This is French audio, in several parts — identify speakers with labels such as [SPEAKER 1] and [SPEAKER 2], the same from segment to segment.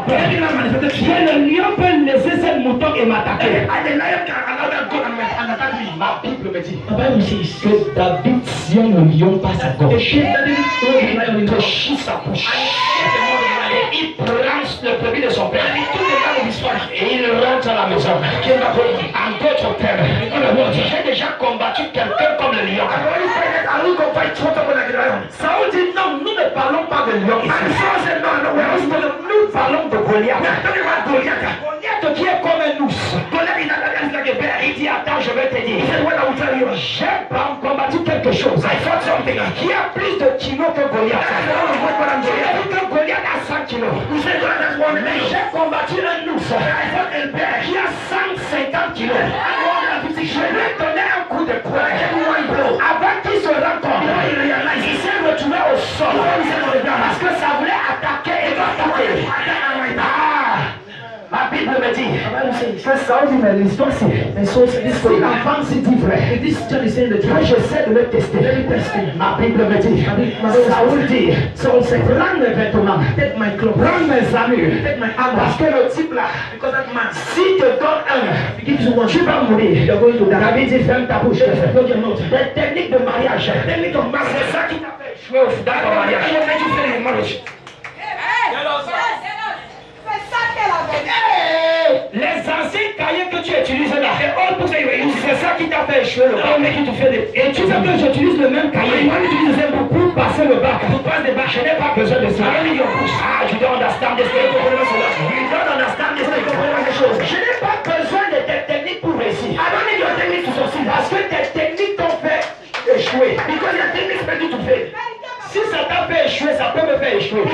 [SPEAKER 1] peur. Et le lion peut laisser ce mouton et m'attaquer. Ma Bible me dit que David tient le lion par sa gorge. Il touche sa bouche. Et il prend le premier de son père. Et il rentre à la maison. En d'autres termes, j'ai déjà combattu quelqu'un comme le lion. Saoul dit non, nous ne parlons pas de lion ici. Nous parlons de Goliath. Goliath qui est comme un ours. Il dit attends, je vais te dire. J'ai combattu quelque chose qui a plus de kilos que Goliath. Que Goliath a 100 kilos. Mais j'ai combattu un ours qui a 150 kilos. Je lui ai donné un coup de poing. Avant qu'il se rende compte, il s'est retrouvé au sol. Parce que ça voulait attaquer et attaquer. Ma Bible me dit que Saoul dit, mais l'histoire c'est si l'enfant s'est dit vrai, moi j'essaie de le tester. Ma Bible me dit, Saoul dit, prends mes vêtements, prends mes armures, parce que le type là, si te donne un, tu vas mourir. David dit, ferme ta bouche. Des techniques de mariage, c'est ça qui t'a fait échouer dans ton mariage. Les anciens cahiers que tu utilises là, c'est ça qui t'a fait échouer le bac. Et tu sais que j'utilise le même cahier pour passer le bac. Pour passer le bac, je n'ai pas besoin de ça. You don't understand this. You don't understand this. Je n'ai pas besoin de tes techniques pour réussir. Parce que tes techniques t'ont fait échouer. Because your techniques made you to fail. Si ça t'a fait échouer, ça peut me faire échouer.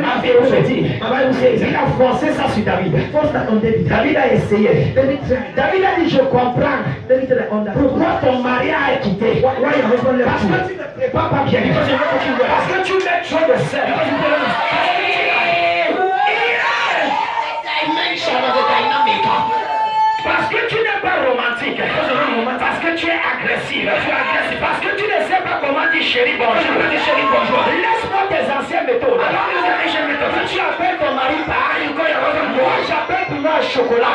[SPEAKER 1] Ma Bible me dit, il a forcé ça sur David. David a essayé. David a dit, je comprends. Pourquoi ton mari a quitté? Parce que tu ne prépares pas bien. Parce que tu mets trop de sel. Parce que tu n'es pas romantique. Parce que tu es agressif. Parce que tu ne sais pas comment dire chérie bonjour. Laisse-moi tes anciennes méthodes. Si tu appelles ton mari par moi j'appelle pour moi un chocolat.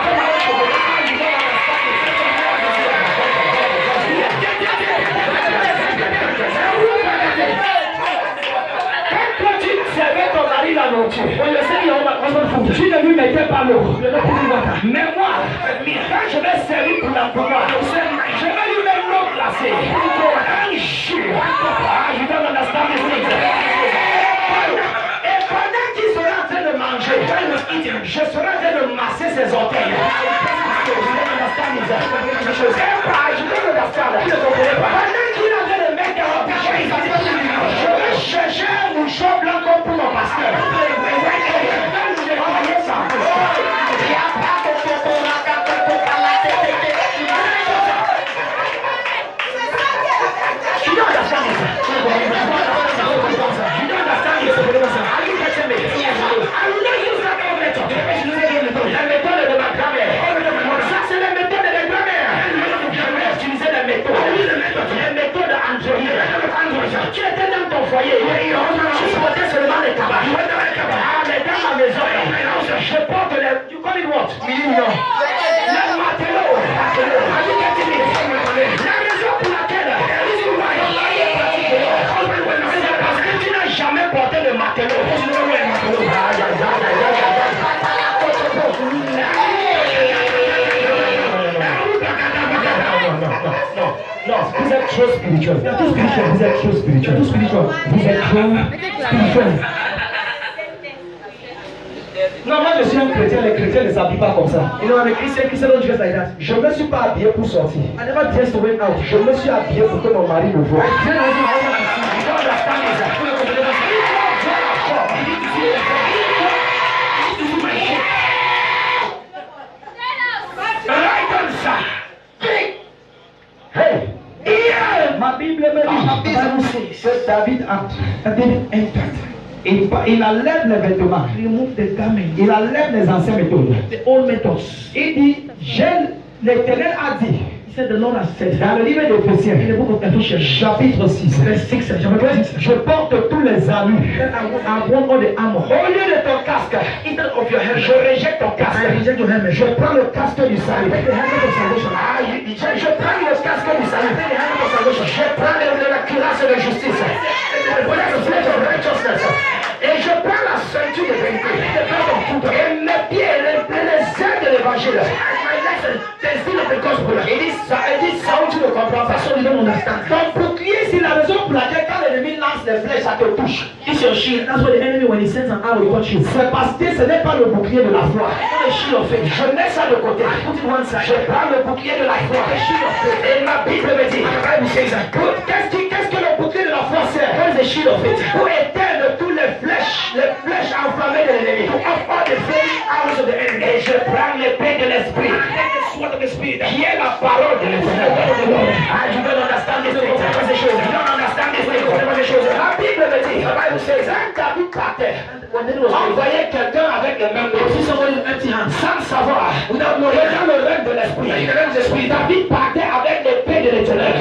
[SPEAKER 1] Quand tu servais ton mari la nourriture, tu ne lui mettais pas l'eau. Mais moi, quand je vais servir pour la pouvoir, je vais lui mettre l'eau glacée. Un jus. Je donne un instant de et pendant qu'il sera en train de manger, je serai en train de masser ses orteils. Je donne un instant de pendant qu'il est en train de mettre un pigeon, je vais chercher un mouchon blanc pour mon pasteur. Tu étais dans ton foyer, tu portais seulement les tabacs. Mais dans ma maison, je porte les. Tu connais what? Le matelot. La raison pour laquelle c'est parce que tu n'as jamais porté le matelot. Non, vous êtes trop spirituel. Vous êtes trop spirituel. Vous êtes trop spirituel. Non, moi je suis un chrétien, les chrétiens ne s'habillent pas comme ça. You know, I'm a Christian don't dress like that. Je ne me suis pas habillé pour sortir. I never dressed to went out. Je me suis habillé pour que mon mari me voie. Ma Bible me dit que David entre. Il enlève les vêtements. Il enlève les anciennes méthodes. Il dit, l'Éternel a dit. Dans le livre d'Éphésiens, chapitre 6, je porte tous les armures. Au lieu de ton casque, Je prends le casque du salut. Je prends le casque du salut. Je prends la cuirasse de justice. Et je prends la ceinture de vérité. Et mes pieds, les ailes de l'évangile. Il dit ça où tu ne comprends pas. Ton bouclier, c'est la raison pour laquelle quand l'ennemi lance les flèches, ça te touche.
[SPEAKER 2] It's your shield. That's what the enemy, when he sends an arrow, he touches you.
[SPEAKER 1] C'est parce que ce n'est pas le bouclier de la foi. Je mets ça de côté. Je prends le bouclier de la foi. Et ma Bible me dit, qu'est-ce que le bouclier de la foi sert? Pour éteindre toutes les flèches enflammées de l'ennemi. Et je prends l'épée de l'esprit. Qui est la parole de l'Éternel. Ah, you don't understand this thing. You don't understand this thing. La Bible me dit, quand David partait, envoyait quelqu'un avec les mains lourdes, sans savoir, dans le règne de l'esprit. David partait avec l'épée de l'Éternel.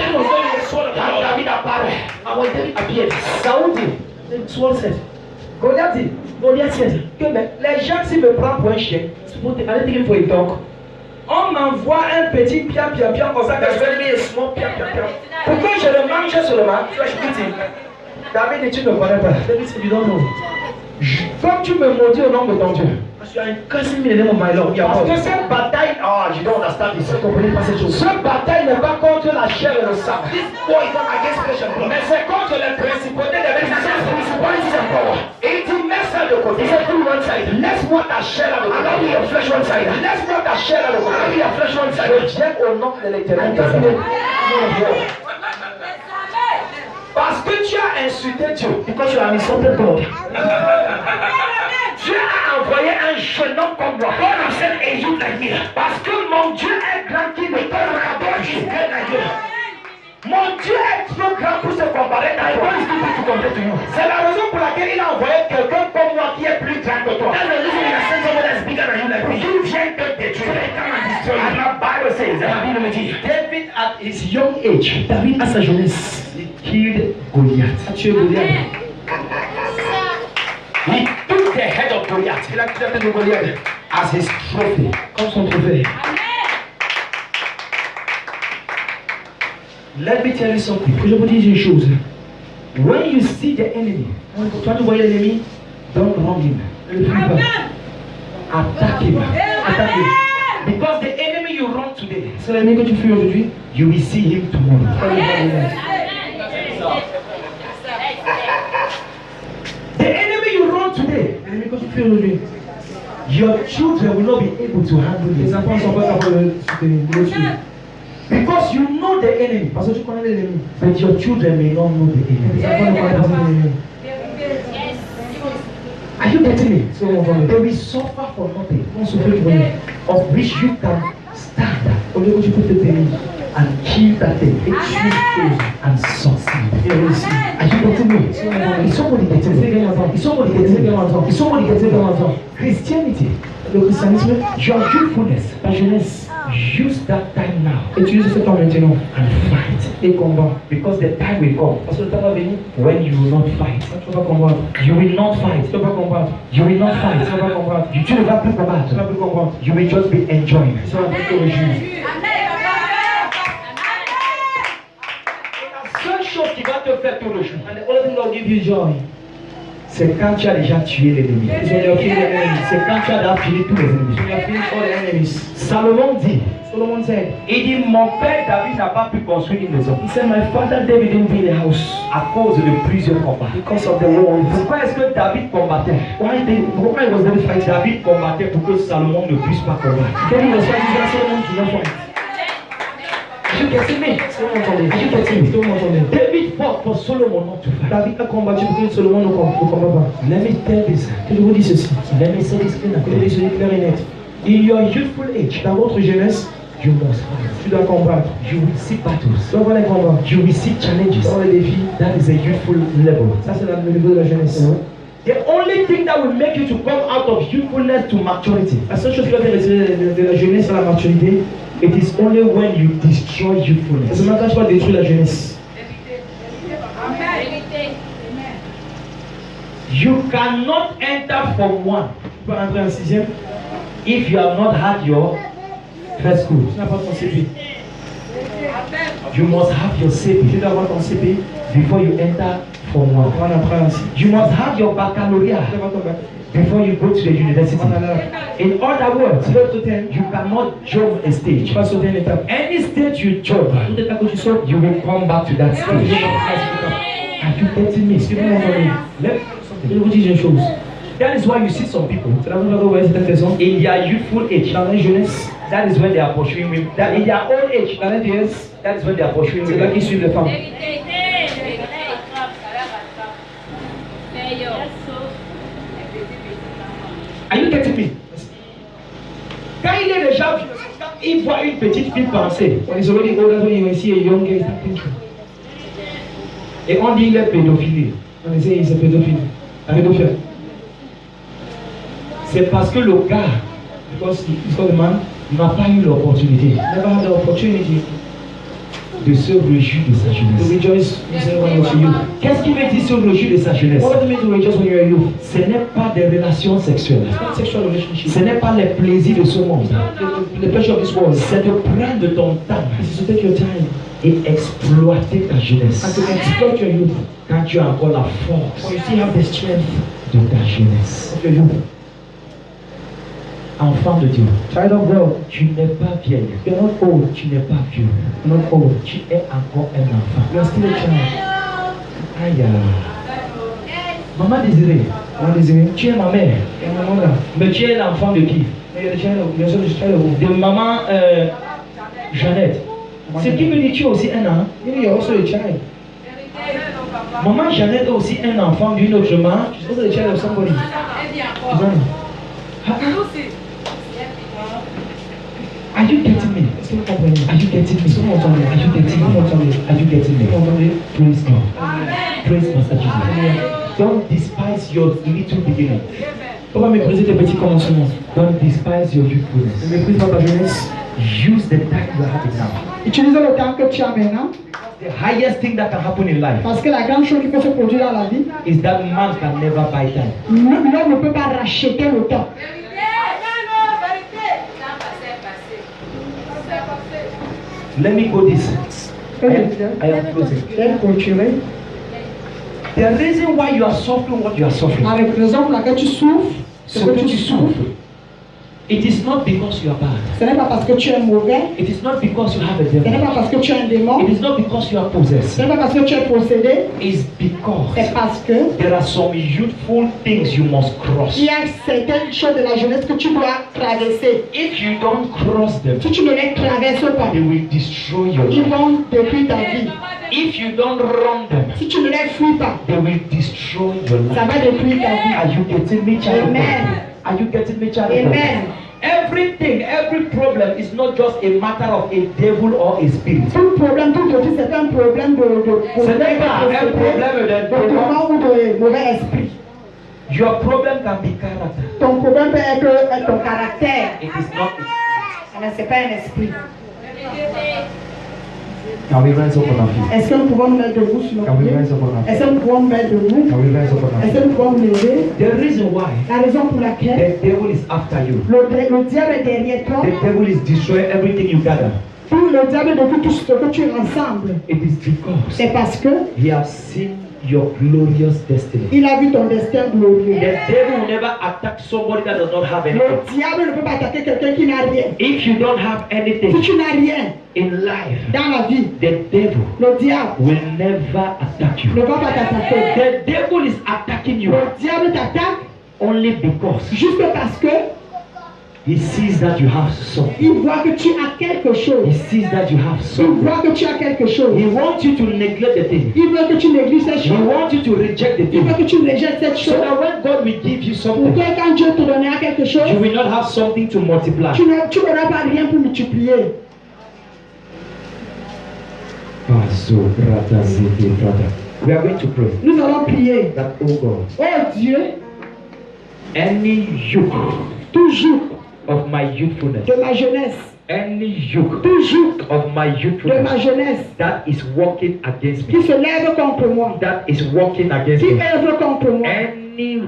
[SPEAKER 1] Quand David apparaît, Saoul dit, Goliath dit, que les gens s'ils me prennent pour un chien, allez dire qu'il faut une dog. On m'envoie un petit pia comme ça, que je vais lui small pia. Pour que je le mange seulement, David dit, tu ne me connais pas. Comme tu me maudis au nom de ton Dieu. Parce que cette bataille, je don't understand this. Cette bataille n'est pas contre la chair et le sang. Mais c'est contre les principautés des et il dit, mets ça de côté. Laisse-moi ta chair là de côté. Laisse-moi ta chair là de côté. Je viens au nom de l'Éternel. Parce que tu as insulté Dieu. Because you have insulted God. Dieu a envoyé un jeune homme comme moi. God has sent a youth like me. Parce que mon Dieu est grand qui ne peut pas like mon Dieu est trop grand pour se comparer à toi. C'est la raison pour laquelle il a envoyé quelqu'un comme moi qui est plus grand que toi. Il vient te détruire. And the Bible says, David at his young age, David à sa jeunesse, he killed Goliath. A tué Goliath. He took the head of Goliath. Il a tué la tête de Goliath as his trophy. Comme son trophée. Let me tell you something. Que je vous dise une chose. When you see the enemy, quand tu vois l'ennemi, don't run him. Ne le fuis pas. Attaque him. Attaque him. Because the enemy you run today, c'est l'ennemi que tu fuis aujourd'hui, you will see him tomorrow. The enemy you run today, l'ennemi que tu fuis aujourd'hui, your children will not be able to handle it. Les enfants ne sont pas capables de le suivre. Because you know the enemy. Parce que tu connais l'ennemi. But your children may not know the enemy. Are you getting me? So they will suffer for nothing. Of which you can stand up and kill that thing. And succeed. Are you getting me? Is somebody getting me? Is somebody getting me? Is somebody getting me? Christianity. Le christianisme, your youthfulness, ta jeunesse. Use that time now. Utilise ce temps maintenant and fight. Et combat. Because the time will come. Parce que le temps va venir. When you will not fight. Tu vas pas combattre. You will not fight. Tu vas pas combattre. You will not fight. Tu vas pas combattre. Tu ne vas plus combattre. Tu vas plus combattre. You will just be enjoying. Tu vas plus te réjouir. La seule chose qui va te faire te réjouir. And the only thing that will give you joy. C'est quand tu as déjà tué l'ennemi. C'est quand tu as déjà tué tous les ennemis. Salomon dit, il dit, mon père David n'a pas pu construire une maison. He said, my father David didn't build a house. À cause de plusieurs combats. Because of the war. Pourquoi est-ce que David combattait? Pourquoi was David fighting? David combattait pour que Salomon ne puisse pas combattre. David was fighting that Solomon did not fight. You getting me? You getting me? David fought for Solomon not to fight. David a combattu pour que Solomon ne combat pas. Let me tell this. Que je vous dis ceci. Let me say this clear. Que je vous dis ceci clair et net. In your youthful age, dans votre jeunesse, you must fight. Tu dois combattre. You will see battles. Tu dois voir les combats. You will see challenges. Dans les défis. That is a youthful level. Ça c'est le niveau de la jeunesse. The only thing that will make you to come out of youthfulness to maturity. La seule chose qui va te retirer de la jeunesse à la maturité. It is only when you destroy youthfulness. C'est maintenant que tu vas détruire la jeunesse. You cannot enter from one. Tu peux entrer en sixième. If you have not had your first school,
[SPEAKER 2] Tu n'as pas ton CP.
[SPEAKER 1] you must have your
[SPEAKER 2] Tu
[SPEAKER 1] CP
[SPEAKER 2] dois avoir ton CP
[SPEAKER 1] before you enter Form 1.
[SPEAKER 2] pour en apprendre ainsi.
[SPEAKER 1] You must have your
[SPEAKER 2] Tu dois
[SPEAKER 1] baccalaureate
[SPEAKER 2] avoir ton bac.
[SPEAKER 1] before you go to the university.
[SPEAKER 2] On a là.
[SPEAKER 1] In other words,
[SPEAKER 2] L'autre terme,
[SPEAKER 1] you cannot jump a
[SPEAKER 2] tu
[SPEAKER 1] stage.
[SPEAKER 2] vas sauter une étape.
[SPEAKER 1] Any stage you jump,
[SPEAKER 2] Tout étape que tu sautes,
[SPEAKER 1] you will come back to that
[SPEAKER 2] tu vas
[SPEAKER 1] stage. Are you getting me?
[SPEAKER 2] Est-ce que vous m'entendez?
[SPEAKER 1] Let-
[SPEAKER 2] Je vais vous dire une chose.
[SPEAKER 1] That is why you see some people
[SPEAKER 2] C'est la raison pour laquelle vous voyez certaines personnes
[SPEAKER 1] in their youthful age.
[SPEAKER 2] dans la jeunesse,
[SPEAKER 1] That is when they are pursuing women. That in their old age,
[SPEAKER 2] dans la vieillesse,
[SPEAKER 1] that is when they are pursuing
[SPEAKER 2] c'est là
[SPEAKER 1] women.
[SPEAKER 2] qu'ils suivent les femmes.
[SPEAKER 1] Are you getting me? Quand il est déjà vieux, quand il voit une petite fille penser,
[SPEAKER 2] When he's already older, when you see a young guy, start thinking.
[SPEAKER 1] et on dit il est pédophile,
[SPEAKER 2] And they say he's a pedophile. A pedophile.
[SPEAKER 1] c'est parce que le gars
[SPEAKER 2] Because he's called a man,
[SPEAKER 1] n'a pas eu l'opportunité
[SPEAKER 2] never had the opportunity
[SPEAKER 1] de se réjouir de sa
[SPEAKER 2] to
[SPEAKER 1] jeunesse.
[SPEAKER 2] rejoice when he was a youth.
[SPEAKER 1] Qu'est-ce qui veut dire se réjouir de sa jeunesse?
[SPEAKER 2] What does it mean to rejoice when you're a youth?
[SPEAKER 1] Ce n'est pas des relations sexuelles.
[SPEAKER 2] It's not sexual relationship.
[SPEAKER 1] Ce n'est pas les plaisirs de ce monde.
[SPEAKER 2] The pleasure of this world.
[SPEAKER 1] C'est de prendre ton temps
[SPEAKER 2] This is to take your time
[SPEAKER 1] et exploiter ta
[SPEAKER 2] and
[SPEAKER 1] jeunesse.
[SPEAKER 2] to exploit your youth.
[SPEAKER 1] Quand tu as encore la force
[SPEAKER 2] When you still have the strength
[SPEAKER 1] de ta jeunesse.
[SPEAKER 2] of your youth.
[SPEAKER 1] Enfant de Dieu,
[SPEAKER 2] Child of God,
[SPEAKER 1] tu n'es pas vieille.
[SPEAKER 2] you're not old.
[SPEAKER 1] Tu n'es pas vieux.
[SPEAKER 2] You're not old.
[SPEAKER 1] Tu es encore un enfant.
[SPEAKER 2] You're still a child.
[SPEAKER 1] Aïe. Maman Désirée,
[SPEAKER 2] Maman Désirée,
[SPEAKER 1] tu es ma mère.
[SPEAKER 2] you're my mother.
[SPEAKER 1] Mais tu es l'enfant de qui?
[SPEAKER 2] You're the child of, you're also the child of who?
[SPEAKER 1] De maman Jeannette. Ce qui veut dire que tu es aussi un enfant.
[SPEAKER 2] You know, you're also a child.
[SPEAKER 1] Maman Jeannette est aussi un enfant d'une autre maman.
[SPEAKER 2] She's also the child of somebody.
[SPEAKER 1] Are you getting me?
[SPEAKER 2] Est-ce que vous comprenez?
[SPEAKER 1] Are you getting me?
[SPEAKER 2] Est-ce que vous m'entendez?
[SPEAKER 1] Are you getting
[SPEAKER 2] Vous
[SPEAKER 1] me?
[SPEAKER 2] m'entendez?
[SPEAKER 1] Are you getting
[SPEAKER 2] Vous
[SPEAKER 1] me?
[SPEAKER 2] m'entendez?
[SPEAKER 1] Praise God. Praise Master Jesus. Don't despise your little beginning.
[SPEAKER 2] Faut pas mépriser tes petits commencements.
[SPEAKER 1] Don't despise your
[SPEAKER 2] Ne
[SPEAKER 1] youthfulness.
[SPEAKER 2] méprise pas ta jeunesse.
[SPEAKER 1] Use the time you are having now.
[SPEAKER 3] Utilise le temps que tu as maintenant,
[SPEAKER 1] The highest thing that can happen in life
[SPEAKER 3] parce que la grande chose qui peut se produire dans la vie,
[SPEAKER 1] is that man can never buy time.
[SPEAKER 3] l'homme ne peut pas racheter le temps.
[SPEAKER 1] Let me go this. I am closing.
[SPEAKER 3] J'aime continuer.
[SPEAKER 1] The reason why you are suffering what you are suffering,
[SPEAKER 3] La raison pour laquelle tu souffres,
[SPEAKER 1] ce que tu souffres, it is not because you are bad.
[SPEAKER 3] ce n'est pas parce que tu es mauvais,
[SPEAKER 1] It is not because you have a
[SPEAKER 3] ce n'est
[SPEAKER 1] devil.
[SPEAKER 3] pas parce que tu es un démon,
[SPEAKER 1] It is not because you are
[SPEAKER 3] ce
[SPEAKER 1] possessed.
[SPEAKER 3] n'est pas parce que tu es possédé,
[SPEAKER 1] It's because
[SPEAKER 3] c'est parce que
[SPEAKER 1] there are some youthful things you must cross.
[SPEAKER 3] il y a certaines choses de la jeunesse que tu dois traverser.
[SPEAKER 1] If you don't cross them,
[SPEAKER 3] Si tu ne les traverses pas,
[SPEAKER 1] they will destroy your
[SPEAKER 3] ils
[SPEAKER 1] life.
[SPEAKER 3] vont détruire ta vie.
[SPEAKER 1] If you don't run them,
[SPEAKER 3] Si tu ne les fuis pas,
[SPEAKER 1] they will destroy your
[SPEAKER 3] ça
[SPEAKER 1] life.
[SPEAKER 3] va détruire ta vie.
[SPEAKER 1] Are you getting me, child of God?
[SPEAKER 3] Amen.
[SPEAKER 1] Are you getting me, child of God?
[SPEAKER 3] Amen.
[SPEAKER 1] Everything, every problem is not just a matter of a devil or a spirit.
[SPEAKER 3] Tout problème, tout défi, c'est un problème
[SPEAKER 1] Ce n'est pas un problème de
[SPEAKER 3] de démon ou de mauvais esprit.
[SPEAKER 1] Your problem can be character.
[SPEAKER 3] Ton problème peut être ton caractère,
[SPEAKER 1] It is not.
[SPEAKER 3] mais ce n'est pas un esprit.
[SPEAKER 1] Can we rise up on our feet?
[SPEAKER 3] Est-ce que nous pouvons nous mettre debout sur nos
[SPEAKER 1] Can we
[SPEAKER 3] pieds?
[SPEAKER 1] rise up on our feet?
[SPEAKER 3] Est-ce que nous pouvons nous mettre debout?
[SPEAKER 1] Can we rise up on our
[SPEAKER 3] Est-ce
[SPEAKER 1] feet?
[SPEAKER 3] que nous pouvons nous lever?
[SPEAKER 1] The reason why
[SPEAKER 3] La raison pour laquelle
[SPEAKER 1] the devil is after you,
[SPEAKER 3] le diable est derrière toi,
[SPEAKER 1] the devil is destroying everything you gather.
[SPEAKER 3] tout le diable détruit tout ce que tu rassembles,
[SPEAKER 1] It is because
[SPEAKER 3] c'est parce que
[SPEAKER 1] he has seen your glorious destiny.
[SPEAKER 3] il a vu ton destin glorieux.
[SPEAKER 1] The devil will never attack somebody that does not have
[SPEAKER 3] Le
[SPEAKER 1] anything.
[SPEAKER 3] diable ne peut pas attaquer quelqu'un qui n'a rien.
[SPEAKER 1] If you don't have
[SPEAKER 3] Si
[SPEAKER 1] anything
[SPEAKER 3] tu n'as rien
[SPEAKER 1] in life,
[SPEAKER 3] dans la vie,
[SPEAKER 1] the devil
[SPEAKER 3] le diable
[SPEAKER 1] will never attack you.
[SPEAKER 3] ne va pas t'attaquer.
[SPEAKER 1] The devil is attacking you
[SPEAKER 3] Le diable t'attaque
[SPEAKER 1] only because
[SPEAKER 3] juste parce que
[SPEAKER 1] he sees that you have something.
[SPEAKER 3] il voit que tu as quelque
[SPEAKER 1] He
[SPEAKER 3] chose.
[SPEAKER 1] sees that you have
[SPEAKER 3] Il
[SPEAKER 1] something.
[SPEAKER 3] voit que tu as quelque chose.
[SPEAKER 1] He wants you to neglect the thing.
[SPEAKER 3] Il veut que tu négliges cette
[SPEAKER 1] He
[SPEAKER 3] chose.
[SPEAKER 1] wants you to reject the
[SPEAKER 3] Il veut
[SPEAKER 1] thing.
[SPEAKER 3] que tu rejettes cette
[SPEAKER 1] So
[SPEAKER 3] chose.
[SPEAKER 1] that when God will give you
[SPEAKER 3] Pour
[SPEAKER 1] something,
[SPEAKER 3] que quand Dieu te donnera quelque chose,
[SPEAKER 1] you will not have something to multiply.
[SPEAKER 3] tu n'auras pas rien pour multiplier.
[SPEAKER 1] We are going to pray
[SPEAKER 3] Nous allons prier.
[SPEAKER 1] that, oh God,
[SPEAKER 3] Oh Dieu,
[SPEAKER 1] any yoke
[SPEAKER 3] toujours
[SPEAKER 1] of my youthfulness,
[SPEAKER 3] de ma jeunesse,
[SPEAKER 1] any yoke
[SPEAKER 3] toujours
[SPEAKER 1] of my
[SPEAKER 3] de ma
[SPEAKER 1] youthfulness
[SPEAKER 3] jeunesse,
[SPEAKER 1] that is working against
[SPEAKER 3] qui
[SPEAKER 1] me,
[SPEAKER 3] se lève contre moi,
[SPEAKER 1] that is working against
[SPEAKER 3] qui
[SPEAKER 1] me,
[SPEAKER 3] œuvre contre moi,
[SPEAKER 1] any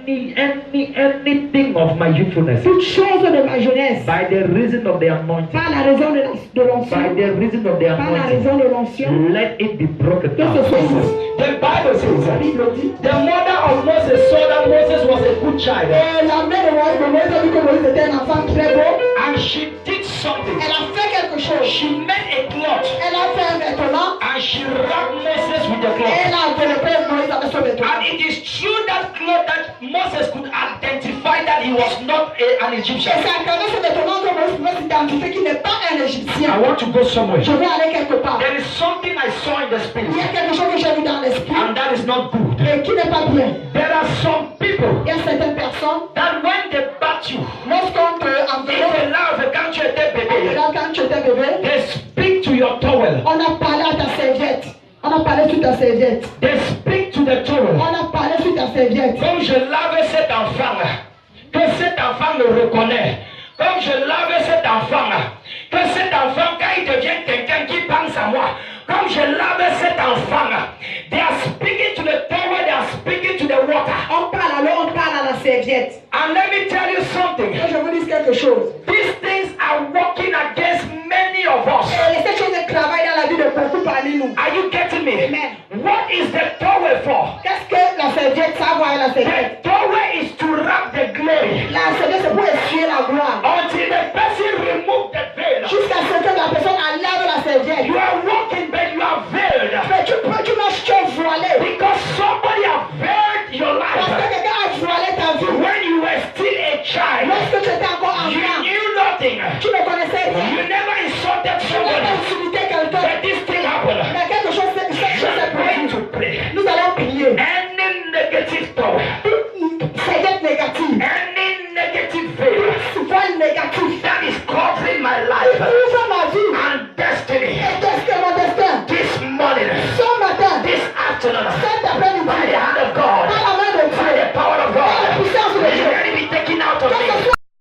[SPEAKER 1] anything of my youthfulness,
[SPEAKER 3] toute chose de ma jeunesse,
[SPEAKER 1] by the reason of the anointing,
[SPEAKER 3] par la raison de
[SPEAKER 1] by
[SPEAKER 3] l'onction,
[SPEAKER 1] the reason of the
[SPEAKER 3] par la
[SPEAKER 1] anointing,
[SPEAKER 3] raison de l'onction,
[SPEAKER 1] let it be broken
[SPEAKER 3] que ce
[SPEAKER 1] down.
[SPEAKER 3] soit ici.
[SPEAKER 1] The Bible
[SPEAKER 3] La
[SPEAKER 1] says,
[SPEAKER 3] Bible dit.
[SPEAKER 1] the mother of Moses saw that Moses was a good child,
[SPEAKER 3] Et la mère de Moïse a vu que Moïse était un enfant très beau.
[SPEAKER 1] and she did something.
[SPEAKER 3] Elle a fait quelque chose.
[SPEAKER 1] She made a cloth,
[SPEAKER 3] Elle a fait un vêtement.
[SPEAKER 1] and she wrapped Moses with the
[SPEAKER 3] Et
[SPEAKER 1] cloth.
[SPEAKER 3] elle a enveloppé Moïse avec son vêtement.
[SPEAKER 1] And it is through that cloth that Moses could identify that he was not an
[SPEAKER 3] Et
[SPEAKER 1] Egyptian.
[SPEAKER 3] c'est à travers ce vêtement que Moïse pouvait s'identifier qu'il n'est pas un
[SPEAKER 1] I
[SPEAKER 3] Égyptien.
[SPEAKER 1] want to go somewhere.
[SPEAKER 3] Je vais aller quelque part.
[SPEAKER 1] There is something I saw in the spirit,
[SPEAKER 3] Il y a quelque chose que j'ai vu dans l'esprit
[SPEAKER 1] and that is not good.
[SPEAKER 3] et qui n'est pas bien.
[SPEAKER 1] There are some people
[SPEAKER 3] Il y a certaines personnes,
[SPEAKER 1] that when they bat you,
[SPEAKER 3] lorsqu'on te
[SPEAKER 1] if
[SPEAKER 3] enveloppe,
[SPEAKER 1] they laugh, quand tu étais bébé,
[SPEAKER 3] là, quand tu étais bébé,
[SPEAKER 1] they speak to your towel.
[SPEAKER 3] on a parlé à ta serviette. On a parlé sur ta serviette.
[SPEAKER 1] They speak to the towel.
[SPEAKER 3] On a parlé sur ta serviette.
[SPEAKER 1] Comme je lavais cet enfant-là, que cet enfant me reconnaît. Comme je lavais cet enfant-là, que cet enfant, quand il devient quelqu'un qui pense à moi, comme je lavais cet enfant-là, they are speaking to the towel, they are speaking to the water.
[SPEAKER 3] On parle alors, on parle à la serviette.
[SPEAKER 1] And let me tell you something.
[SPEAKER 3] Et je vous dis quelque chose.
[SPEAKER 1] These things are working against many of us.
[SPEAKER 3] Et ces choses travaillent dans la vie de beaucoup parmi nous.
[SPEAKER 1] Are you getting me?
[SPEAKER 3] Amen.
[SPEAKER 1] What is the towel for?
[SPEAKER 3] Qu'est-ce que la serviette, ça va la serviette?
[SPEAKER 1] The towel is to wrap the glory.
[SPEAKER 3] La serviette, c'est pour essuyer la gloire.
[SPEAKER 1] Until the person remove the veil.
[SPEAKER 3] Jusqu'à ce que la personne enlève la serviette.
[SPEAKER 1] You are walking, but you are veiled.
[SPEAKER 3] Mais tu marches, tu es voilé.
[SPEAKER 1] Because somebody have veiled your
[SPEAKER 3] Parce que
[SPEAKER 1] life.
[SPEAKER 3] quelqu'un a voilé ta vie.
[SPEAKER 1] When you were still a child,
[SPEAKER 3] Lorsque tu étais encore
[SPEAKER 1] you
[SPEAKER 3] enfant,
[SPEAKER 1] knew nothing.
[SPEAKER 3] tu ne connaissais rien.
[SPEAKER 1] You never insulted
[SPEAKER 3] Tu n'as pas
[SPEAKER 1] somebody.
[SPEAKER 3] insulté quelqu'un.
[SPEAKER 1] But this thing happened.
[SPEAKER 3] Mais quelque chose
[SPEAKER 1] You
[SPEAKER 3] s'est
[SPEAKER 1] are going
[SPEAKER 3] produit.
[SPEAKER 1] to pray.
[SPEAKER 3] Nous allons prier.
[SPEAKER 1] Any negative towel,
[SPEAKER 3] Serviette négative.
[SPEAKER 1] any negative veil
[SPEAKER 3] Voile négatif.
[SPEAKER 1] that is covering my life
[SPEAKER 3] Ouvre ma vie.
[SPEAKER 1] and destiny,
[SPEAKER 3] Et qu'est-ce que mon destin?
[SPEAKER 1] this morning,
[SPEAKER 3] Ce matin,
[SPEAKER 1] this afternoon,
[SPEAKER 3] cet
[SPEAKER 1] by
[SPEAKER 3] après-midi,
[SPEAKER 1] the hand of God,